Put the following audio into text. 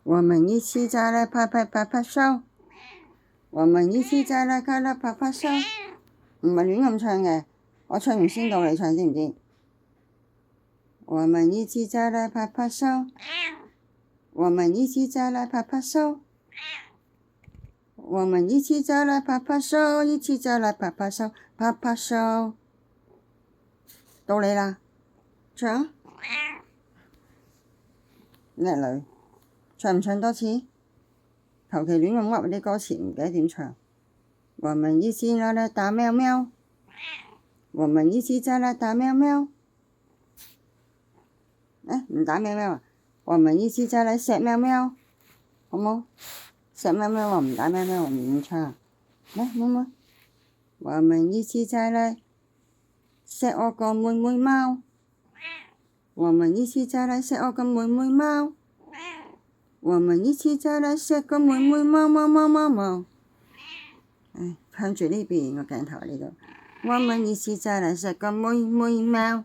我們一起再來拍拍手，我們一起再來拍拍手。唔係亂咁唱嘅，我唱完先到你唱，知唔知？我們一起再來拍拍手，我們一起再來拍拍手，我們一起再來拍拍手，一起再來拍拍手，拍拍手。到你啦，唱。叻女，唱唔唱多次？求其亂咁噏啲歌詞，唔記得點唱。我們一起再來打喵喵，我們一起再來打喵喵。唔打喵喵啊！我們一起再來錫喵喵，好冇？錫喵喵我唔打喵喵，我唔唱啊！嚟，妹妹，我們一起再來錫我個妹妹貓，我們一起再來錫我個妹妹貓，我們一起再來錫個妹妹貓。向住呢邊個鏡頭呢度，我們一起再來錫個妹妹貓。